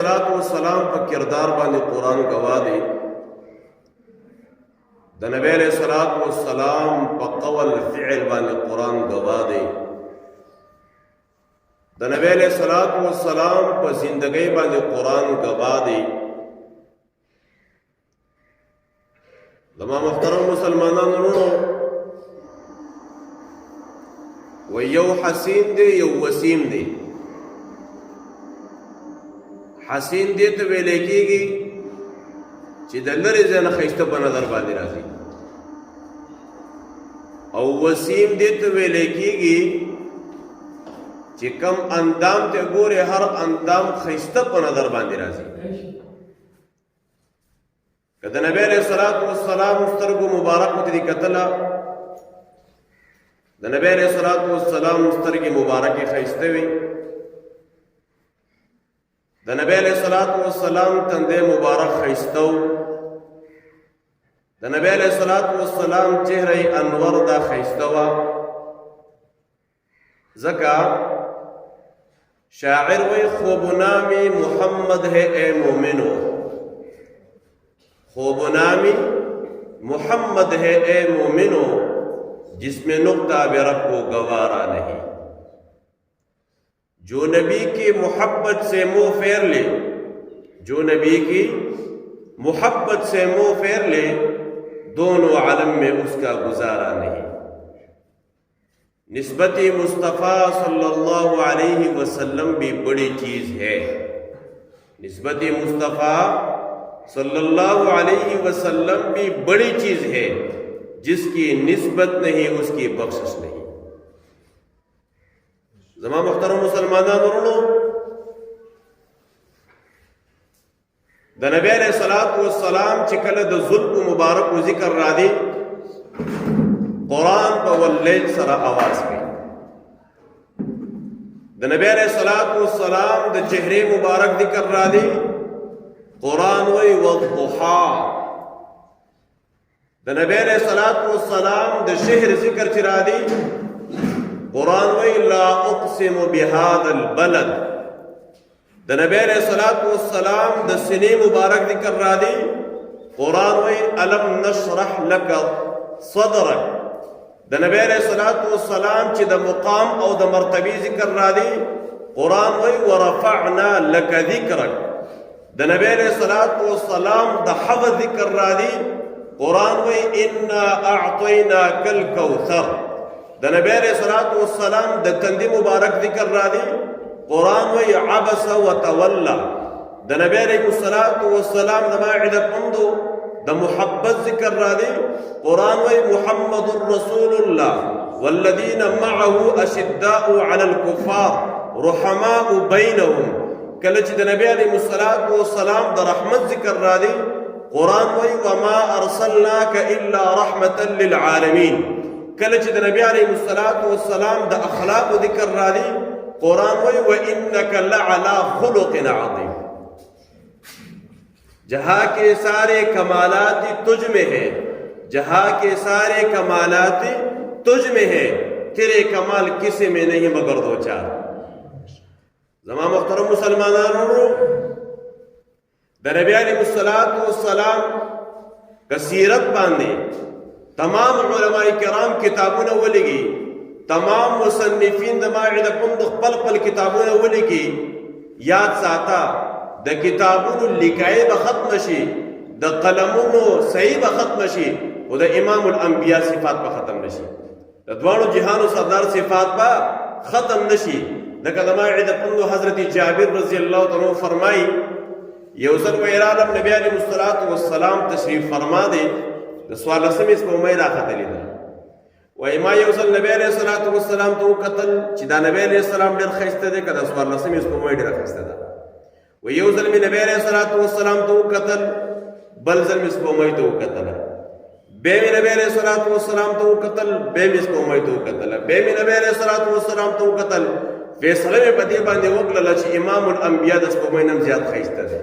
صلاة والسلام په کردار باندې قرآن گواه دی. د نبی علیہ الصلوۃ والسلام په قول فعل باندې قرآن گواه دی. د نبی علیہ الصلوۃ والسلام په زندگی باندې قرآن گواه دی. زما محترم مسلمانانو ورونو، و یو حسین دی یو وسیم دی. حسین دی ته ویل کېږي چې د لرې ځای نه ښایسته په نظر باندې راځي، او وسیم دی ته ویل کېږي چې کم اندام ته ګورې هر اندام ښایسته په نظر باندې راځي. که د نبی علیہ الصلوۃ والسلام سترګو مبارکو ته دې کتله، د نبی علیہ الصلوۃ والسلام سترګې مبارکې ښایسته وي، د نبی علیہ الصلوۃ والسلام تندې مبارک ښایسته و، د نبی علیہ الصلوۃ والسلام چهره انور دا ښایسته وه. ځکه شاعر وی خوب نامی محمد ہے اے مومنو، خوب نامی محمد ہے اے مومنو، جس میں نقطہ بے رب کو گوارا نہیں. جو نبی کی محبت سے منہ پھیر لے، جو نبی کی محبت سے منہ پھیر لے، دونوں عالم میں اس کا گزارا نہیں. نسبت مصطفیٰ صلی اللہ علیہ وسلم بھی بڑی چیز ہے. نسبت مصطفیٰ صلی اللہ علیہ وسلم بھی بڑی چیز ہے، جس کی نسبت نہیں اس کی بخشش نہیں. زما محترم مسلمانانو ورونو، د نبی علیہ الصلوۃ والسلام چې کله د زلف مبارک ذکر را دی، قرآن په واللیل سره आवाज کوي. د نبی علیہ الصلوۃ والسلام د چهره مبارک ذکر را دی، قرآن وی والضحى. د نبی علیہ الصلوۃ والسلام د شهر ذکر چې را دی، قرآن وی لا اقسم بهذا البلد. د نبی علیہ الصلوۃ والسلام د سینې مبارک ذکر را دی، قرآن وی الم نشرح لك صدرك. د نبی علیہ الصلوۃ والسلام چې د مقام او د مرتبه ذکر را دی، قرآن وی ورفعنا لك ذکرك. د نبی علیہ الصلوۃ والسلام د حوض ذکر را دی، قرآن وی انا اعطیناک الکوثر. د نبی علیہ الصلوۃ والسلام د تندی مبارک ذکر را دی، قرآن وی عبس وتولى. د نبی علیہ الصلوۃ والسلام د ماعده پندو د محبت ذکر را دی، قرآن وی محمد رسول الله والذین معه اشداء علی الکفار رحماء بینهم. کله چې د نبی علیہ الصلوۃ والسلام د رحمت ذکر را دی، قرآن وی وما ارسلناک الا رحمتا للعالمین. کله چې د نبی علیہ الصلوۃ والسلام د اخلاق ذکر را دی، قرآن وی وانک لعلی خلق عظیم. جہاں کے سارے کمالات تجھ میں ہے، جہاں کے سارے کمالات تجھ میں ہے، تیرے کمال کسی میں نہیں مگر دو چار. زما محترم مسلمانانو، د نبی علیہ الصلوۃ والسلام کثیرت باندې تمام علماء کرام کتابونه ولګي، تمام مصنفین د ماعده پند خپل خپل کتابونه ولګي. یاد ساته د کتابونو لیکای به ختم شي، د قلمونو صحیح به ختم شي، او د امام الانبیاء صفات به ختم نشي، د دوانو جهانو سردار صفات به ختم نشي. دغه د ماعده پند حضرت جابر رضی الله تعالی عنہ فرمایي، یو ځل ویرالم نبی علیہ الصلوۃ والسلام تشریف فرما دی، د څوارلسمې سپوږمۍ راختلې ده. وایي ما یو ځل نبی علیہ الصلوۃ والسلام ته وکتل چې دا نبی علیہ السلام ډېر ښایسته دی، که د څوارلسمې سپوږمۍ ډېره ښایسته ده. وایي یو ځل مې نبی علیہ الصلوۃ والسلام ته وکتل، بل ځل مې سپوږمۍ ته وکتله، بیا مې نبی علیہ الصلوۃ والسلام ته وکتل، بیا مې سپوږمۍ ته وکتله، بیا مې نبی علیہ الصلوۃ والسلام ته وکتل. فیصله مې په دې باندې وکړله چې امام الانبیاء د سپوږمۍ نه زیات ښایسته دی.